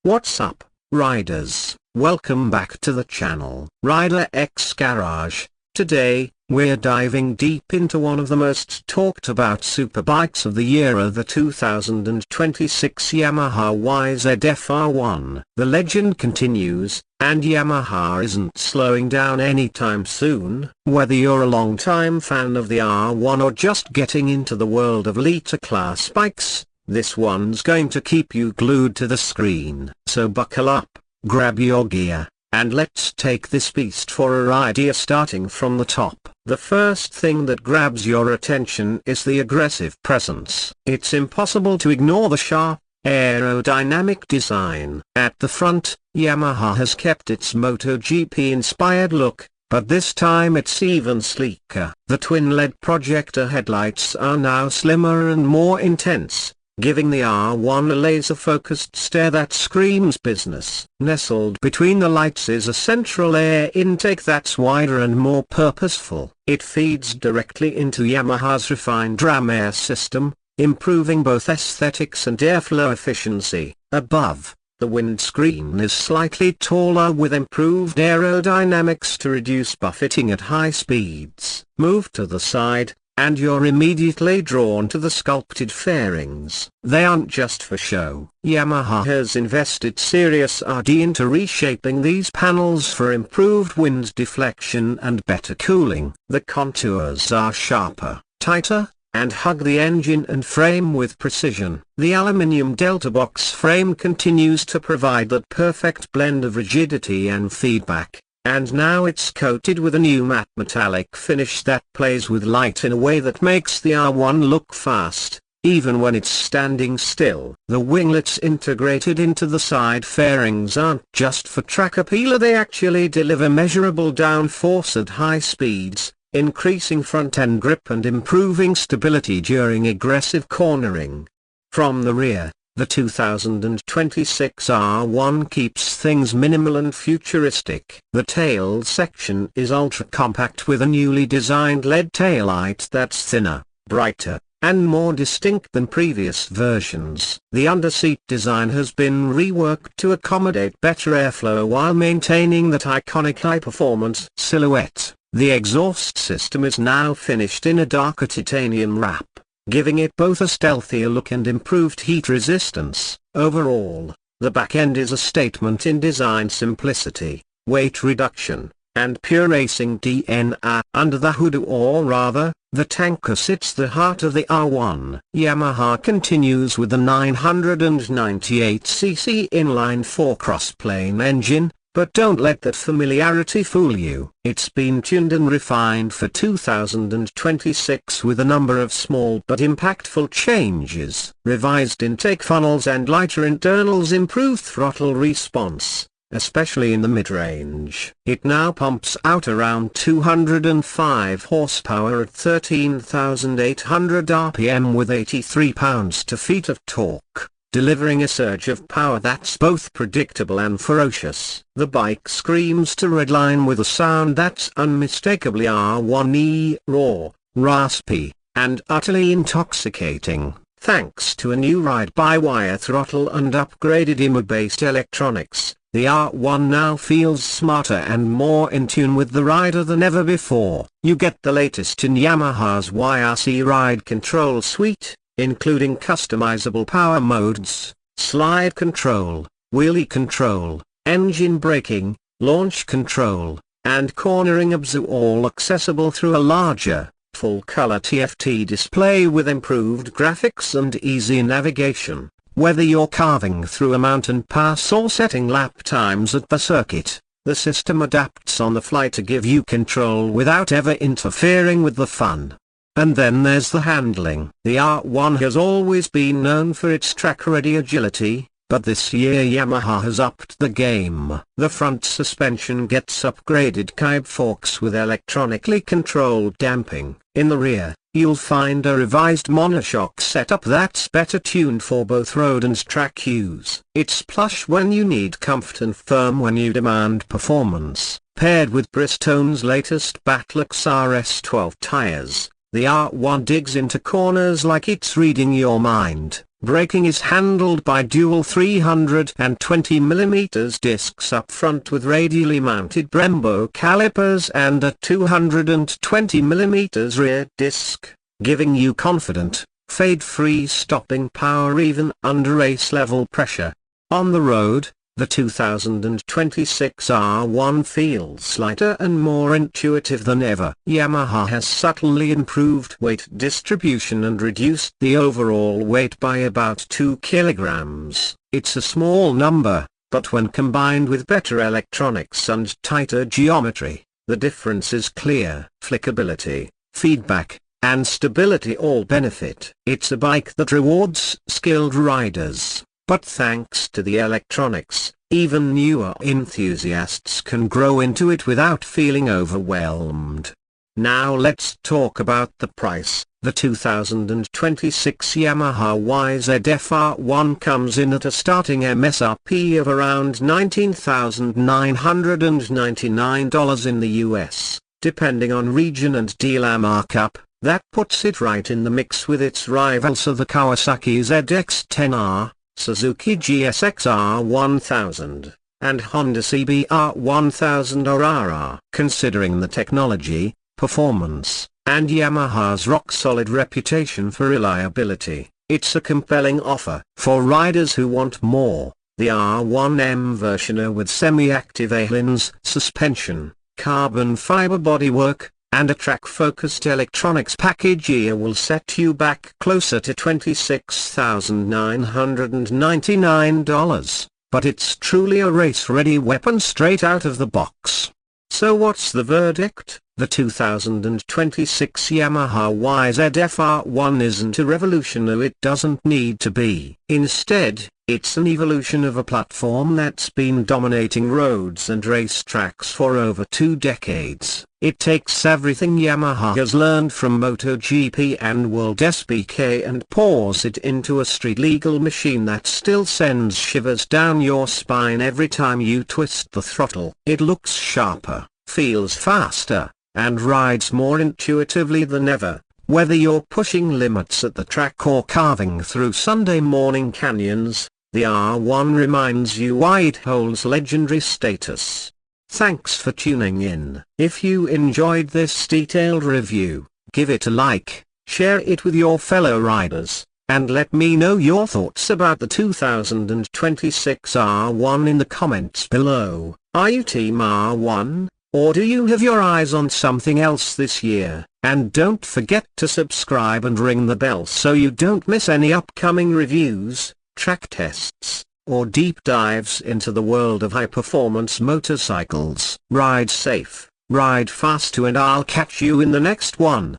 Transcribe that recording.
What's up, riders? Welcome back to the channel Rider X Garage. Today, we're diving deep into one of the most talked about superbikes of the year, the 2026 Yamaha YZF-R1. The legend continues, and Yamaha isn't slowing down anytime soon. Whether you're a long-time fan of the R1 or just getting into the world of liter class bikes, this one's going to keep you glued to the screen. So buckle up, grab your gear, and let's take this beast for a ride here. Starting from the top, the first thing that grabs your attention is the aggressive presence. It's impossible to ignore the sharp, aerodynamic design. At the front, Yamaha has kept its MotoGP-inspired look, but this time it's even sleeker. The twin-LED projector headlights are now slimmer and more intense, giving the R1 a laser-focused stare that screams business. Nestled between the lights is a central air intake that's wider and more purposeful. It feeds directly into Yamaha's refined ram air system, improving both aesthetics and airflow efficiency. Above, the windscreen is slightly taller with improved aerodynamics to reduce buffeting at high speeds. Move to the side, and you're immediately drawn to the sculpted fairings. They aren't just for show. Yamaha has invested serious R&D into reshaping these panels for improved wind deflection and better cooling. The contours are sharper, tighter, and hug the engine and frame with precision. The aluminium delta box frame continues to provide that perfect blend of rigidity and feedback. And now it's coated with a new matte metallic finish that plays with light in a way that makes the R1 look fast, even when it's standing still. The winglets integrated into the side fairings aren't just for track appeal, they actually deliver measurable downforce at high speeds, increasing front-end grip and improving stability during aggressive cornering. From the rear, the 2026 R1 keeps things minimal and futuristic. The tail section is ultra-compact with a newly designed LED taillight that's thinner, brighter, and more distinct than previous versions. The underseat design has been reworked to accommodate better airflow while maintaining that iconic high-performance silhouette. The exhaust system is now finished in a darker titanium wrap, giving it both a stealthier look and improved heat resistance. Overall, the back end is a statement in design simplicity, weight reduction, and pure racing DNA. Under the hood, or rather, the tanker, sits the heart of the R1. Yamaha continues with the 998cc inline-4 cross-plane engine, but don't let that familiarity fool you. It's been tuned and refined for 2026 with a number of small but impactful changes. Revised intake funnels and lighter internals improve throttle response, especially in the mid-range. It now pumps out around 205 horsepower at 13,800 RPM with 83 pounds-to-feet of torque, delivering a surge of power that's both predictable and ferocious. The bike screams to redline with a sound that's unmistakably R1E, raw, raspy, and utterly intoxicating, thanks to a new ride-by-wire throttle and upgraded IMU-based electronics. The R1 now feels smarter and more in tune with the rider than ever before. You get the latest in Yamaha's YRC Ride Control Suite, including customizable power modes, slide control, wheelie control, engine braking, launch control, and cornering obs, all accessible through a larger, full-color TFT display with improved graphics and easy navigation. Whether you're carving through a mountain pass or setting lap times at the circuit, the system adapts on the fly to give you control without ever interfering with the fun. And then there's the handling. The R1 has always been known for its track-ready agility, but this year Yamaha has upped the game. The front suspension gets upgraded kibe forks with electronically controlled damping. In the rear, you'll find a revised monoshock setup that's better tuned for both road and track use. It's plush when you need comfort and firm when you demand performance. Paired with Bristone's latest Batlux RS12 tires, the R1 digs into corners like it's reading your mind. Braking is handled by dual 320mm discs up front with radially mounted Brembo calipers and a 220mm rear disc, giving you confident, fade-free stopping power even under race-level pressure. On the road, the 2026 R1 feels lighter and more intuitive than ever. Yamaha has subtly improved weight distribution and reduced the overall weight by about 2 kilograms. It's a small number, but when combined with better electronics and tighter geometry, the difference is clear. Flickability, feedback, and stability all benefit. It's a bike that rewards skilled riders. But thanks to the electronics, even newer enthusiasts can grow into it without feeling overwhelmed. Now let's talk about the price. The 2026 Yamaha YZF-R1 comes in at a starting MSRP of around $19,999 in the US, depending on region and dealer markup. That puts it right in the mix with its rivals of the Kawasaki ZX-10R, Suzuki GSX-R1000, and Honda CBR1000 or RR. Considering the technology, performance, and Yamaha's rock-solid reputation for reliability, it's a compelling offer. For riders who want more, the R1M versioner with semi-active A-lins suspension, carbon fiber bodywork, and a track-focused electronics package here will set you back closer to $26,999, but it's truly a race-ready weapon straight out of the box. So what's the verdict? The 2026 Yamaha YZF-R1 isn't a revolution, or it doesn't need to be. Instead, it's an evolution of a platform that's been dominating roads and racetracks for over 2 decades. It takes everything Yamaha has learned from MotoGP and World SBK and pours it into a street-legal machine that still sends shivers down your spine every time you twist the throttle. It looks sharper, feels faster, and rides more intuitively than ever. Whether you're pushing limits at the track or carving through Sunday morning canyons, the R1 reminds you why it holds legendary status. Thanks for tuning in. If you enjoyed this detailed review, give it a like, share it with your fellow riders, and let me know your thoughts about the 2026 R1 in the comments below. Are you Team R1, or do you have your eyes on something else this year? And don't forget to subscribe and ring the bell so you don't miss any upcoming reviews, track tests, or deep dives into the world of high-performance motorcycles. Ride safe, ride fast, and I'll catch you in the next one.